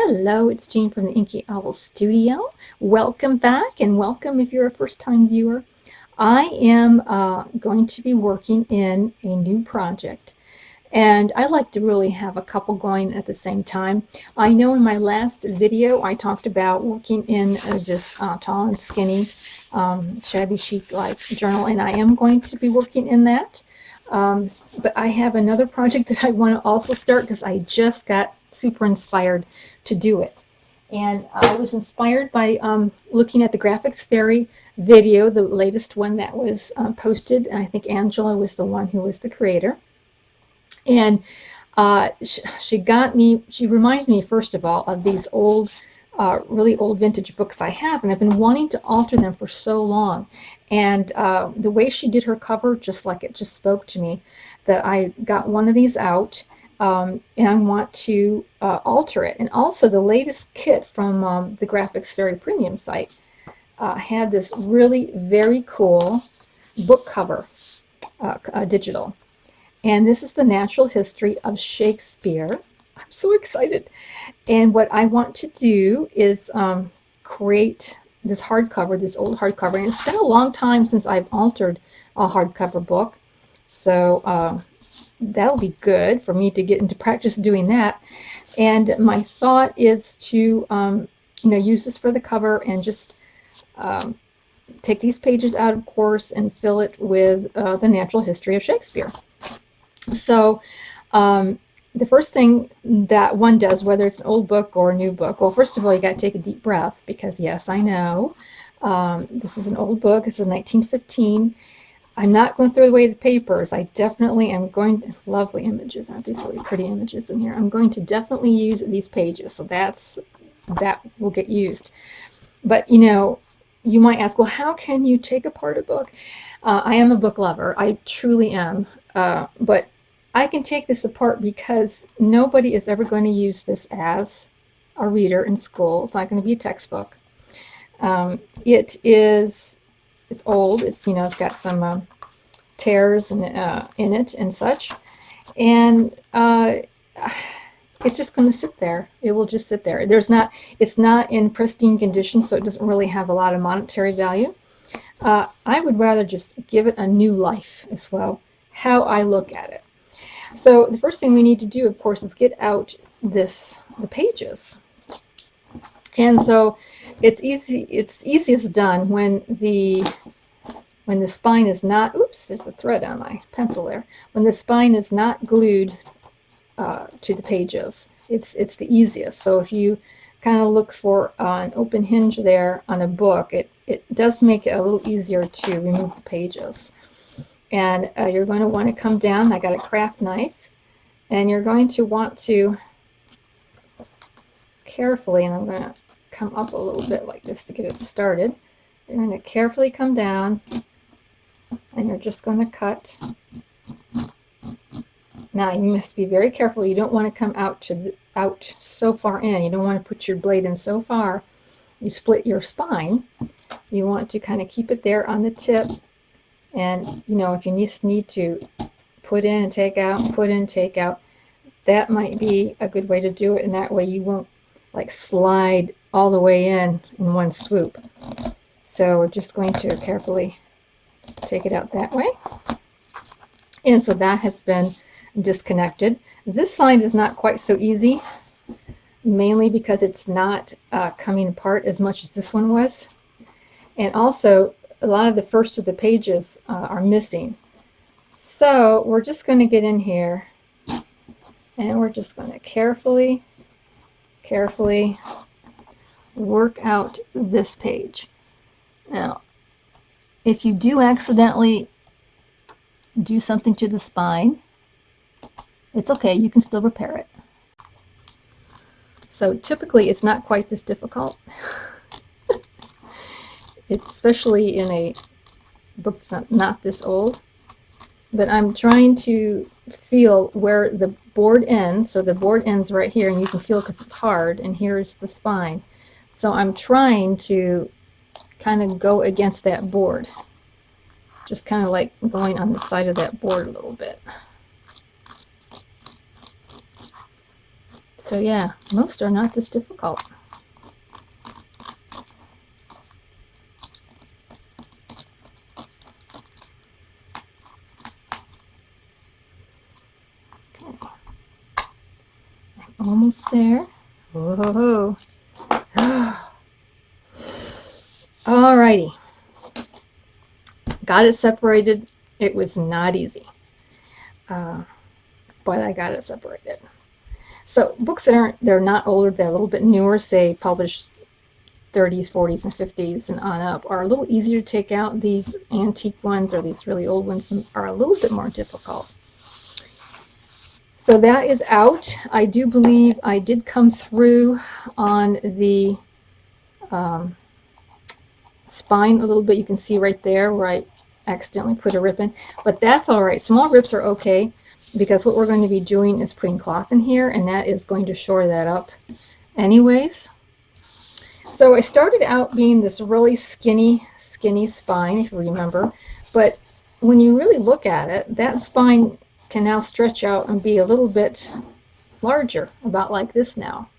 Hello, it's Jean from the Inky Owl Studio. Welcome back, and welcome if you're a first-time viewer. I am going to be working in a new project, and I like to really have a couple going at the same time. I know in my last video I talked about working in this tall and skinny, shabby chic-like journal, and I am going to be working in that. But I have another project that I want to also start because I just got super inspired to do it. And I was inspired by looking at the Graphics Fairy video, the latest one that was posted. And I think Angela was the one who was the creator. And she reminds me, first of all, of these old, really old vintage books I have. And I've been wanting to alter them for so long. And the way she did her cover, just like it just spoke to me, that I got one of these out. And I want to alter it. And also the latest kit from the Graphics Fairy Premium site had this really very cool book cover, digital. And this is the natural history of Shakespeare. I'm so excited. And what I want to do is create this hardcover, this old hardcover. And it's been a long time since I've altered a hardcover book. So that'll be good for me to get into practice doing that. And my thought is to use this for the cover and just take these pages out, of course, and fill it with the natural history of Shakespeare. So the first thing that one does, whether it's an old book or a new book, well, first of all, you got to take a deep breath because, yes, I know this is an old book. This is 1915. I'm not going to throw away the papers. I definitely am going to, lovely images, aren't these really pretty images in here? I'm going to definitely use these pages, so that will get used. But you might ask, well, how can you take apart a book? I am a book lover. I truly am. But I can take this apart because nobody is ever going to use this as a reader in school. It's not going to be a textbook. It's old. It's it's got some tears in it and such, and it's just going to sit there. It will just sit there. It's not in pristine condition, so it doesn't really have a lot of monetary value. I would rather just give it a new life as well. How I look at it. So the first thing we need to do, of course, is get out the pages. And so it's easiest done when the spine is not, oops, there's a thread on my pencil there. When the spine is not glued to the pages, it's the easiest. So if you kind of look for an open hinge there on a book, it does make it a little easier to remove the pages. And you're going to want to come down. I got a craft knife, and you're going to want to carefully, and I'm going to come up a little bit like this to get it started. You're going to carefully come down, and you're just going to cut. Now you must be very careful. You don't want to come out so far in. You don't want to put your blade in so far you split your spine. You want to kind of keep it there on the tip. And if you just need to put in and take out, put in, take out, that might be a good way to do it. And that way you won't like slide all the way in one swoop. So we're just going to carefully take it out that way. And so that has been disconnected. This side is not quite so easy, mainly because it's not coming apart as much as this one was. And also, a lot of the first of the pages are missing. So we're just going to get in here, and we're just going to carefully work out this page. Now, if you do accidentally do something to the spine, it's okay, you can still repair it. So typically it's not quite this difficult. Especially in a book that's not this old. But I'm trying to feel where the board ends. So the board ends right here, and you can feel because it's hard, and here's the spine. So I'm trying to kind of go against that board. Just kind of like going on the side of that board a little bit. So yeah, most are not this difficult. Okay. I'm almost there. Whoa. Alrighty. Got it separated. It was not easy. But I got it separated. So books they're not older, they're a little bit newer, say published 30s, 40s, and 50s and on up, are a little easier to take out. These antique ones or these really old ones are a little bit more difficult. So that is out. I do believe I did come through on the spine a little bit. You can see right there where I accidentally put a rip in, but that's all right. Small rips are okay, because what we're going to be doing is putting cloth in here, and that is going to shore that up anyways. So I started out being this really skinny spine, if you remember, but when you really look at it, that spine can now stretch out and be a little bit larger, about like this now.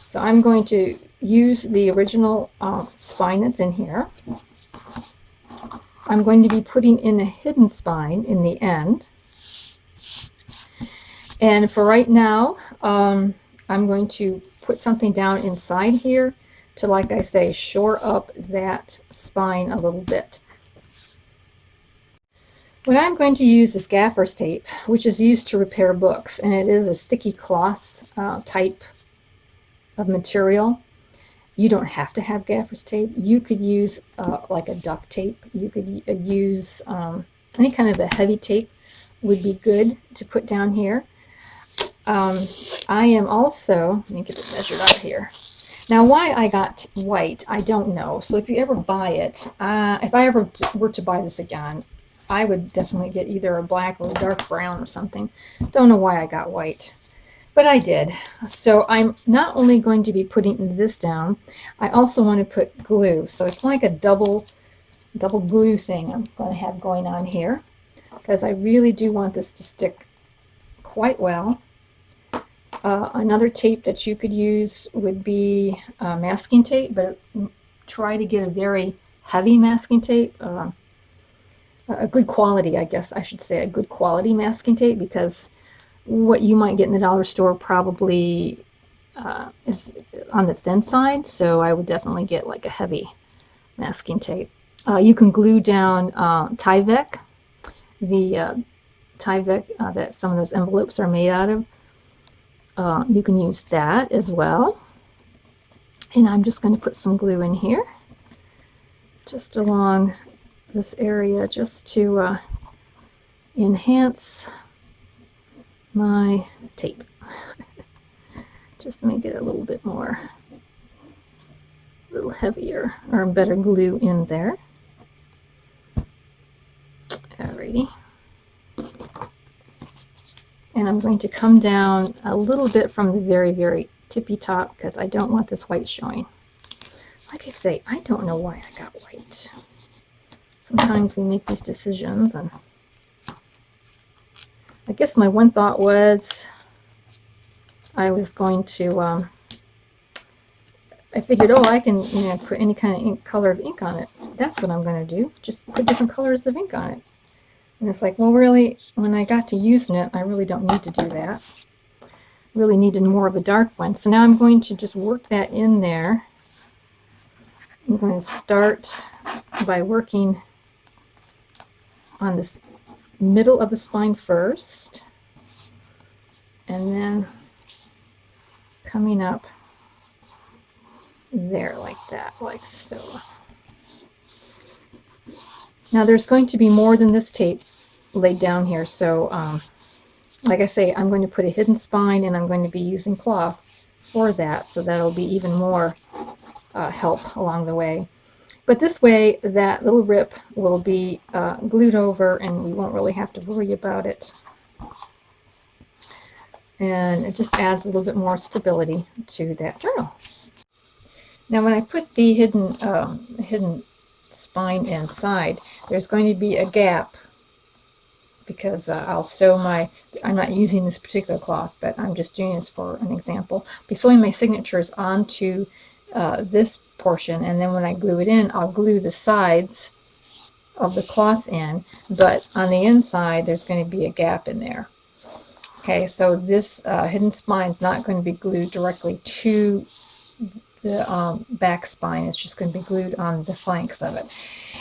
So I'm going to use the original spine that's in here. I'm going to be putting in a hidden spine in the end. And for right now, I'm going to put something down inside here to, like I say, shore up that spine a little bit. What I'm going to use is gaffer's tape, which is used to repair books, and it is a sticky cloth type of material. You don't have to have gaffer's tape. You could use like a duct tape. You could use any kind of a heavy tape would be good to put down here. I am also, let me get it measured out here. Now, why I got white, I don't know. So if you ever buy it, if I ever were to buy this again, I would definitely get either a black or a dark brown or something. Don't know why I got white, but I did. So I'm not only going to be putting this down, I also want to put glue. So it's like a double glue thing I'm going to have going on here, because I really do want this to stick quite well. Another tape that you could use would be masking tape, but try to get a very heavy masking tape, a good quality, I guess I should say, a good quality masking tape, because what you might get in the dollar store probably is on the thin side, so I would definitely get like a heavy masking tape. You can glue down Tyvek, the Tyvek that some of those envelopes are made out of. You can use that as well. And I'm just going to put some glue in here, just along this area, just to enhance my tape. Just make it a little bit more, a little heavier, or better glue in there. Alrighty. And I'm going to come down a little bit from the very, very tippy top, because I don't want this white showing. Like I say, I don't know why I got white. Sometimes we make these decisions, and I guess my one thought was I was going to, I figured, oh, I can put any kind of color of ink on it. That's what I'm going to do, just put different colors of ink on it. And it's like, well, really, when I got to using it, I really don't need to do that. Really needed more of a dark one. So now I'm going to just work that in there. I'm going to start by working on this middle of the spine first, and then coming up there like that, like so. Now there's going to be more than this tape laid down here, so like I say, I'm going to put a hidden spine, and I'm going to be using cloth for that, so that'll be even more help along the way. But this way, that little rip will be glued over, and we won't really have to worry about it. And it just adds a little bit more stability to that journal. Now, when I put the hidden spine inside, there's going to be a gap because I'll sew my, I'm not using this particular cloth, but I'm just doing this for an example. I'll be sewing my signatures onto this portion, and then when I glue it in, I'll glue the sides of the cloth in, but on the inside there's going to be a gap in there. Okay, so this hidden spine is not going to be glued directly to the back spine. It's just going to be glued on the flanks of it.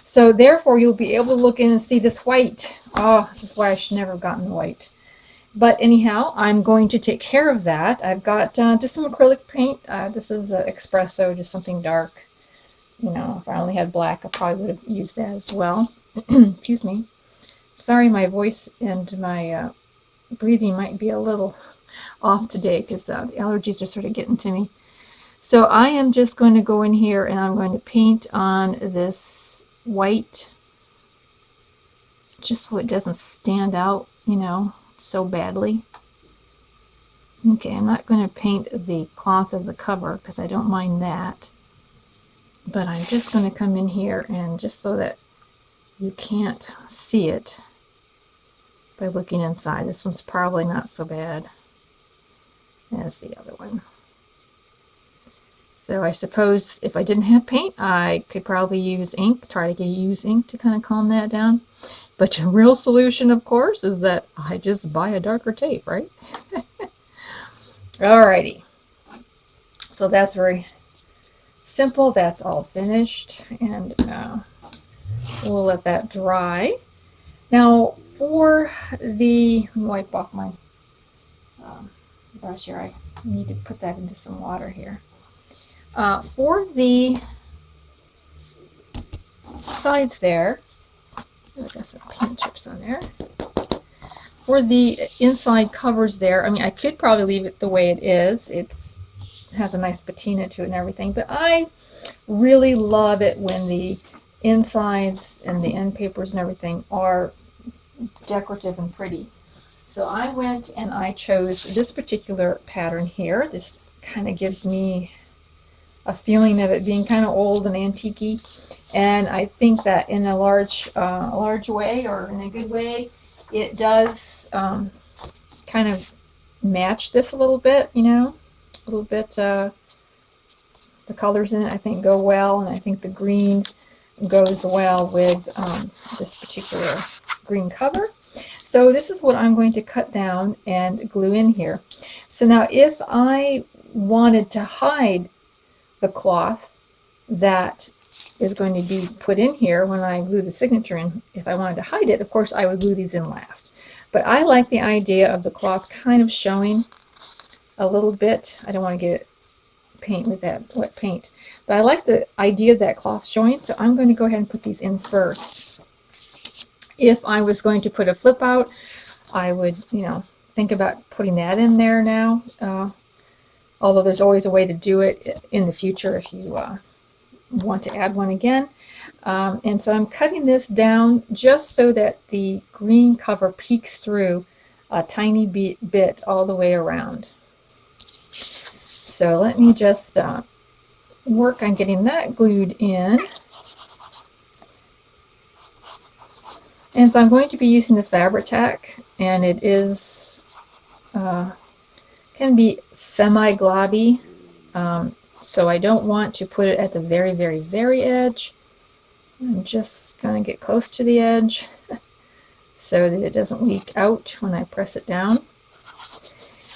So therefore you'll be able to look in and see this white. Oh, this is why I should never have gotten the white. But anyhow, I'm going to take care of that. I've got just some acrylic paint. This is espresso, just something dark. You know, if I only had black, I probably would have used that as well. Excuse me. Sorry, my voice and my breathing might be a little off today because the allergies are sort of getting to me. So I am just going to go in here and I'm going to paint on this white just so it doesn't stand out, you know, so badly. Okay, I'm not going to paint the cloth of the cover because I don't mind that. But I'm just going to come in here and just so that you can't see it by looking inside. This one's probably not so bad as the other one. So I suppose if I didn't have paint, I could probably use ink, try to use ink to kind of calm that down. But the real solution, of course, is that I just buy a darker tape, right? Alrighty. So that's very simple. That's all finished. And we'll let that dry. Now for the, let me wipe off my brush here. I need to put that into some water here. For the sides there, I got some paint chips on there. For the inside covers there, I mean, I could probably leave it the way it is. It has a nice patina to it and everything, but I really love it when the insides and the end papers and everything are decorative and pretty. So I went and I chose this particular pattern here. This kind of gives me a feeling of it being kind of old and antique-y, and I think that in a large way, or in a good way, it does kind of match this a little bit, you know, a little bit. The colors in it I think go well, and I think the green goes well with this particular green cover. So this is what I'm going to cut down and glue in here. So now if I wanted to hide the cloth that is going to be put in here when I glue the signature in, if I wanted to hide it, of course I would glue these in last. But I like the idea of the cloth kind of showing a little bit. I don't want to get paint with that wet paint, but I like the idea of that cloth showing, so I'm going to go ahead and put these in first. If I was going to put a flip out, I would, you know, think about putting that in there now. Although there's always a way to do it in the future if you want to add one again. And so I'm cutting this down just so that the green cover peeks through a tiny bit all the way around. So let me just work on getting that glued in. And so I'm going to be using the Fabri-Tac, and it is can be semi-globby, so I don't want to put it at the very, very, very edge. I'm just going to get close to the edge so that it doesn't leak out when I press it down.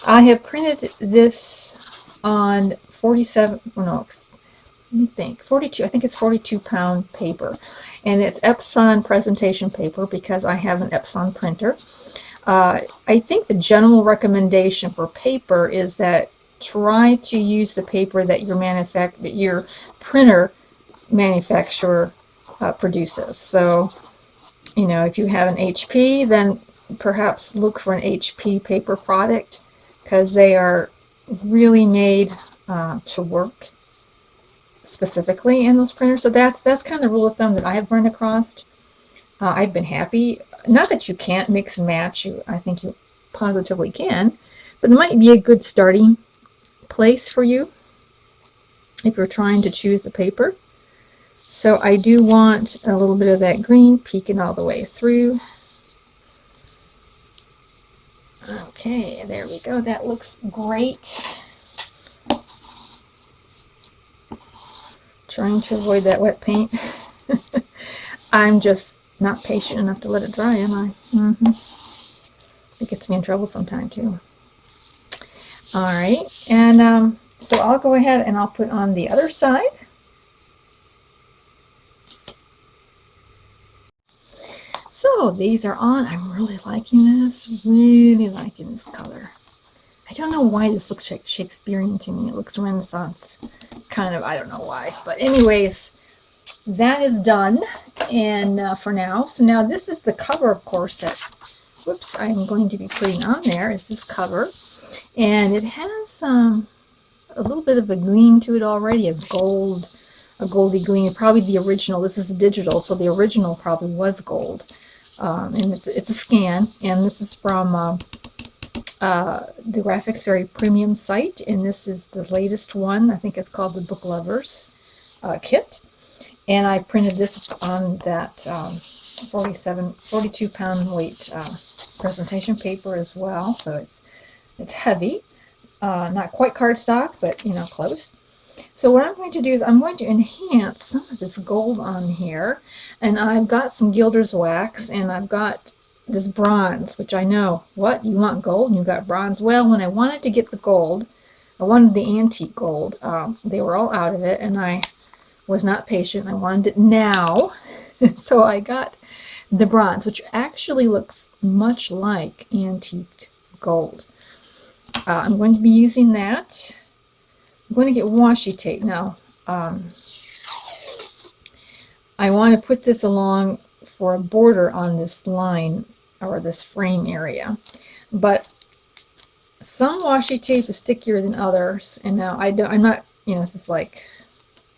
I have printed this on 47, well, no, let me think, 42, I think it's 42-pound paper, and it's Epson presentation paper because I have an Epson printer. I think the general recommendation for paper is that try to use the paper that your printer manufacturer produces. So, you know, if you have an HP, then perhaps look for an HP paper product because they are really made to work specifically in those printers. So that's kind of the rule of thumb that I've run across. I've been happy. Not that you can't mix and match. I think you positively can, but it might be a good starting place for you if you're trying to choose a paper. So I do want a little bit of that green peeking all the way through. Okay, there we go. That looks great. Trying to avoid that wet paint. I'm just not patient enough to let it dry, am I? It gets me in trouble sometime too. All right, and so I'll go ahead and I'll put on the other side. So these are on. I'm really liking this. Really liking this color. I don't know why this looks Shakespearean to me. It looks Renaissance. Kind of, I don't know why. But anyways, that is done and for now. So now this is the cover, of course, that, whoops, I'm going to be putting on there is this cover. And it has a little bit of a gleam to it already, a goldy gleam. Probably the original. This is digital, so the original probably was gold. And it's a scan, and this is from the Graphics Very Premium site, and this is the latest one. I think it's called the Book Lovers kit. And I printed this on that 42 pound weight presentation paper as well. So it's heavy, not quite cardstock, but you know, close. So what I'm going to do is I'm going to enhance some of this gold on here, and I've got some Gilder's wax, and I've got this bronze, which I know, what, you want gold and you got bronze? Well, when I wanted to get the gold, I wanted the antique gold. They were all out of it, and I was not patient. I wanted it now. So I got the bronze, which actually looks much like antique gold. I'm going to be using that. I'm going to get washi tape now. I want to put this along for a border on this line or this frame area, but some washi tape is stickier than others, and now I'm not, you know, this is like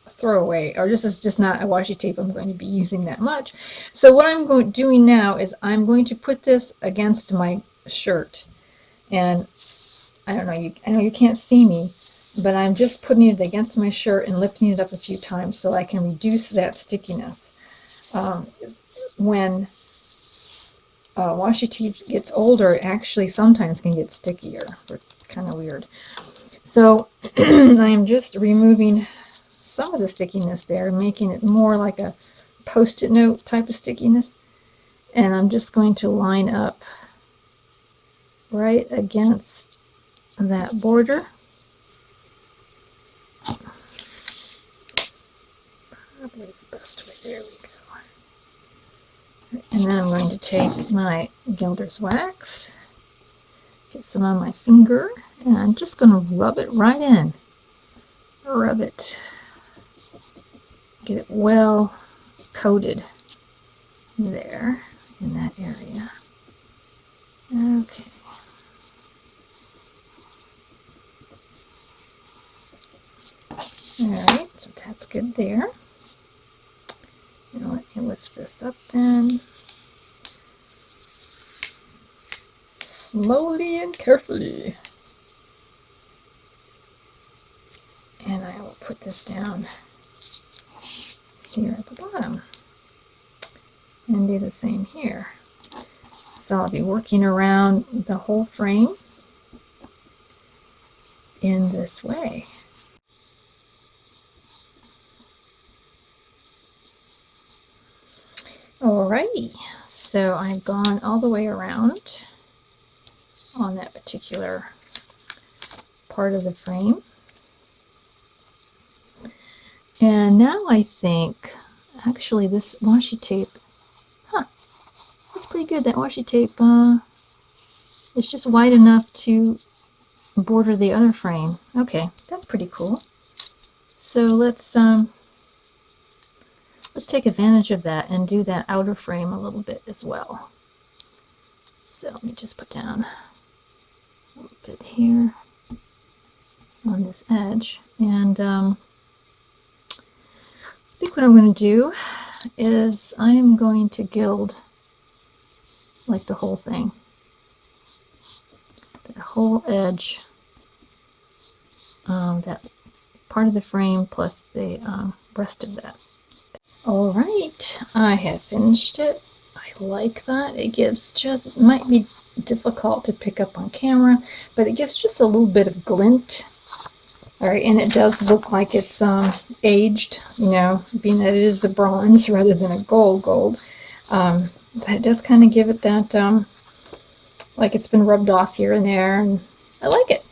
a throwaway, or this is just not a washi tape I'm going to be using that much. So what I'm doing now is I'm going to put this against my shirt, and I don't know, I know you can't see me, but I'm just putting it against my shirt and lifting it up a few times so I can reduce that stickiness. When washi tape gets older, it actually sometimes can get stickier. It's kind of weird. So I am just removing some of the stickiness there, making it more like a Post-it note type of stickiness. And I'm just going to line up right against that border. Probably the best way. There we go. And then I'm going to take my Gilder's wax, get some on my finger, and I'm just going to rub it right in. Rub it. Get it well coated there in that area. Okay. Alright, so that's good there. Now let me lift this up then. Slowly and carefully. And I will put this down here at the bottom. And do the same here. So I'll be working around the whole frame in this way. Alrighty, so I've gone all the way around on that particular part of the frame. And now I think, actually this washi tape, that's pretty good. That washi tape, it's just wide enough to border the other frame. Okay, that's pretty cool. So let's take advantage of that and do that outer frame a little bit as well. So let me just put down a little bit here on this edge. And I think what I'm going to do is I'm going to gild like the whole thing. The whole edge, that part of the frame plus the rest of that. All right, I have finished it. I like that. It gives just, might be difficult to pick up on camera, but it gives just a little bit of glint. All right, and it does look like it's aged, you know, being that it is a bronze rather than a gold. But it does kind of give it that, like it's been rubbed off here and there, and I like it.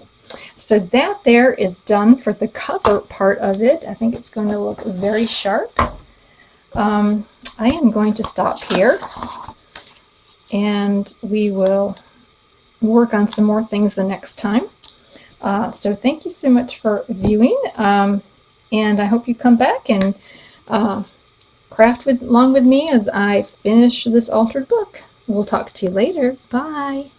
So that there is done for the cover part of it. I think it's going to look very sharp. I am going to stop here, and we will work on some more things the next time. So thank you so much for viewing, and I hope you come back and craft along with me as I finish this altered book. We'll talk to you later. Bye.